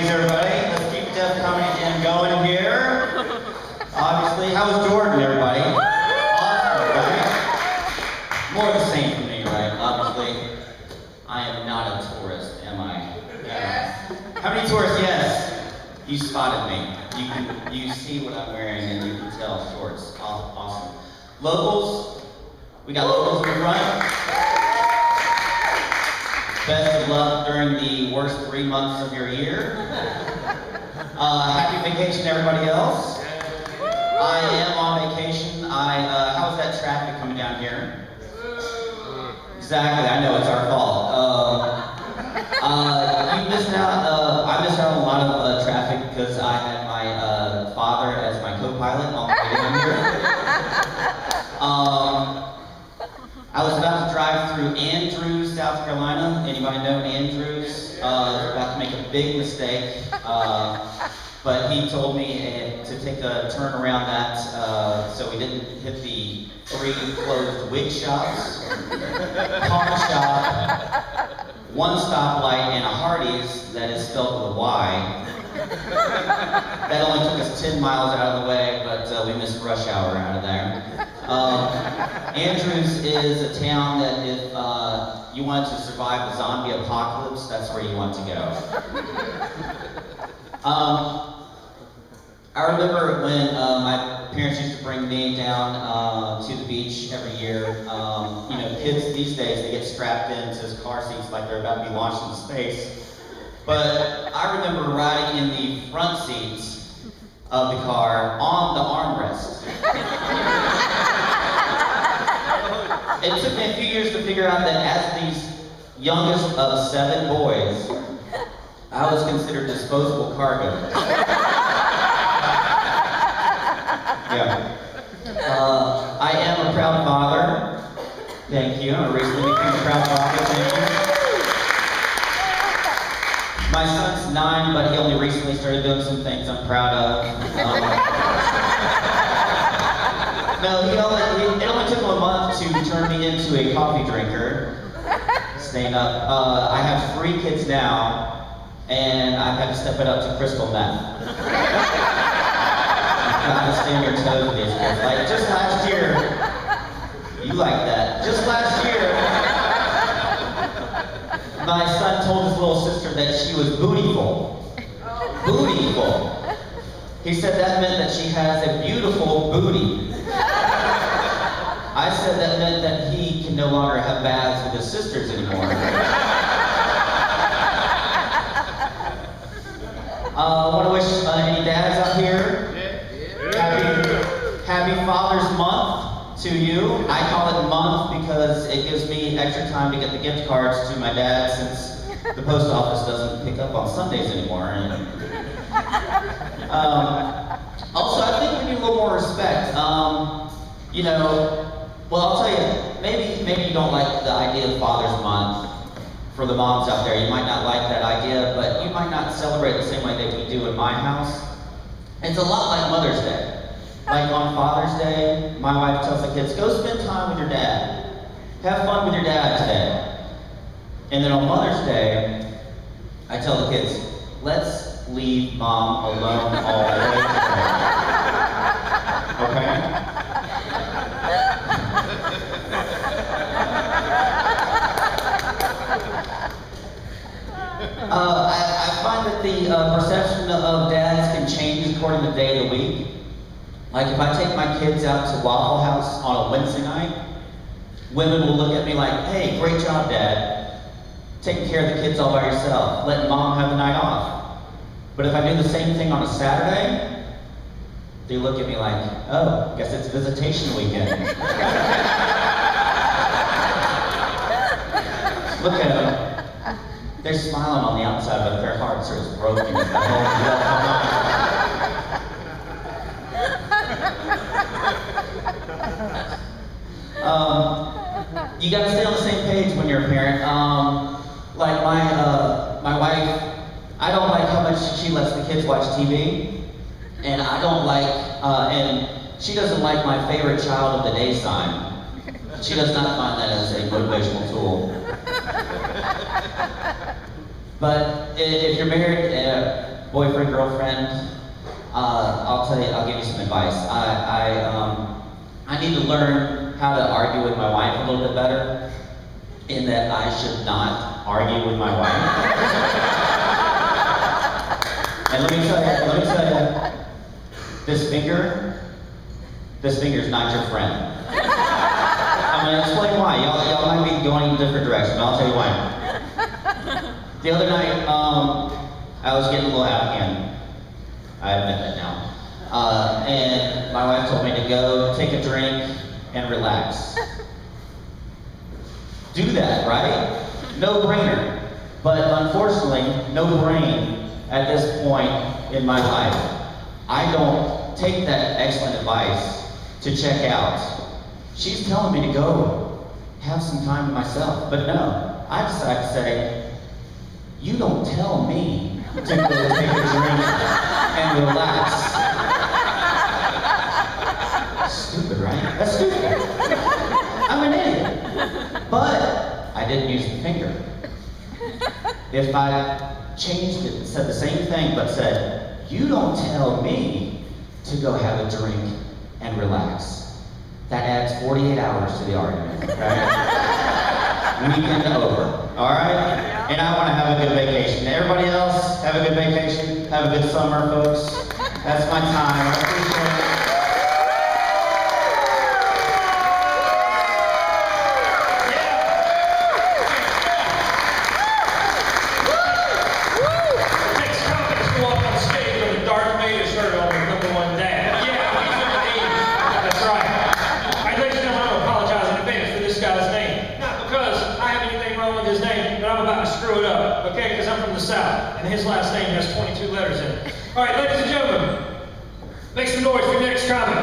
Thanks, everybody. Let's keep Def Comedy Jam going here. Obviously, how was Jordan, everybody? Awesome, right? More of the same for me, right? Obviously, I am not a tourist, am I? Yes. How many tourists? Yes. You spotted me. You see what I'm wearing, and you can tell shorts. Awesome. Locals. We got locals in the front. Best of luck during the worst 3 months of your year. Happy vacation, everybody else. I am on vacation. How's that traffic coming down here? Exactly, I know it's our fault. You missed out. I missed out on a lot of traffic because I had my father as my co-pilot on the way down here. I was about to drive through Andrews, South Carolina. Anybody know Andrews? About to make a big mistake. But he told me to take a turn around that so we didn't hit the 3 closed wig shops, pawn shop, 1 stoplight, and a Hardee's that is spelled with a Y. That only took us 10 miles out of the way, but we missed rush hour out of there. Andrews is a town that if you wanted to survive the zombie apocalypse, that's where you want to go. I remember when my parents used to bring me down to the beach every year. You know, kids these days, they get strapped into car seats like they're about to be launched into space. But I remember riding in the front seats of the car on the armrest. It took me a few years to figure out that as the youngest of 7 boys, I was considered disposable cargo. Yeah. I am a proud father. Thank you. I recently became a proud father. Thank you. My son's 9, but he only recently started doing some things I'm proud of. No, it only took him a month to turn me into a coffee drinker. Staying up. I have 3 kids now, and I've had to step it up to crystal meth. Gotta stay on your toes with these kids. Like, just last year, you like that. Just last year, my son told his little sister that she was bootyful. Bootyful. He said that meant that she has a beautiful booty. I said that meant that he can no longer have baths with his sisters anymore. I want to wish any dads out here Happy Father's Month to you. I call it month because it gives me extra time to get the gift cards to my dad since the post office doesn't pick up on Sundays anymore. And, also, I think we need a little more respect. You know, well, I'll tell you, maybe you don't like the idea of Father's Month. For the moms out there, you might not like that idea, but you might not celebrate the same way that we do in my house. It's a lot like Mother's Day. Like on Father's Day, my wife tells the kids, go spend time with your dad. Have fun with your dad today. And then on Mother's Day, I tell the kids, let's leave mom alone all day today. Okay? I find that the perception of dads can change according to the day of the week. Like if I take my kids out to Waffle House on a Wednesday night, women will look at me like, hey, great job, Dad. Taking care of the kids all by yourself, letting mom have the night off. But if I do the same thing on a Saturday, they look at me like, oh, guess it's visitation weekend. Look at them. They're smiling on the outside, but their hearts are as broken as the whole you gotta stay on the same page when you're a parent. Like my wife, I don't like how much she lets the kids watch TV, and I don't like, and she doesn't like my favorite child of the day sign. She does not find that as a motivational tool. But if you're married, boyfriend, girlfriend, I'll give you some advice. I need to learn how to argue with my wife a little bit better, in that I should not argue with my wife. And let me tell you, this finger is not your friend. I'm gonna explain why. Y'all might be going in a different direction, but I'll tell you why. The other night, I was getting a little out of hand. I admit that now. And my wife told me to go take a drink and relax. Do that, right? No brainer. But unfortunately, no brain at this point in my life. I don't take that excellent advice to check out. She's telling me to go have some time to myself. But no, I decided to say, you don't tell me to go take a drink and relax. Stupid, right? That's stupid. I'm an idiot. But I didn't use the finger. If I changed it and said the same thing, but said, you don't tell me to go have a drink and relax, that adds 48 hours to the argument, right? Weekend over, all right? And I want to have a good vacation. Everybody else, have a good vacation. Have a good summer, folks. That's my time. I appreciate it. Okay, because I'm from the South, and his last name has 22 letters in it. All right, ladies and gentlemen, make some noise for your next comic.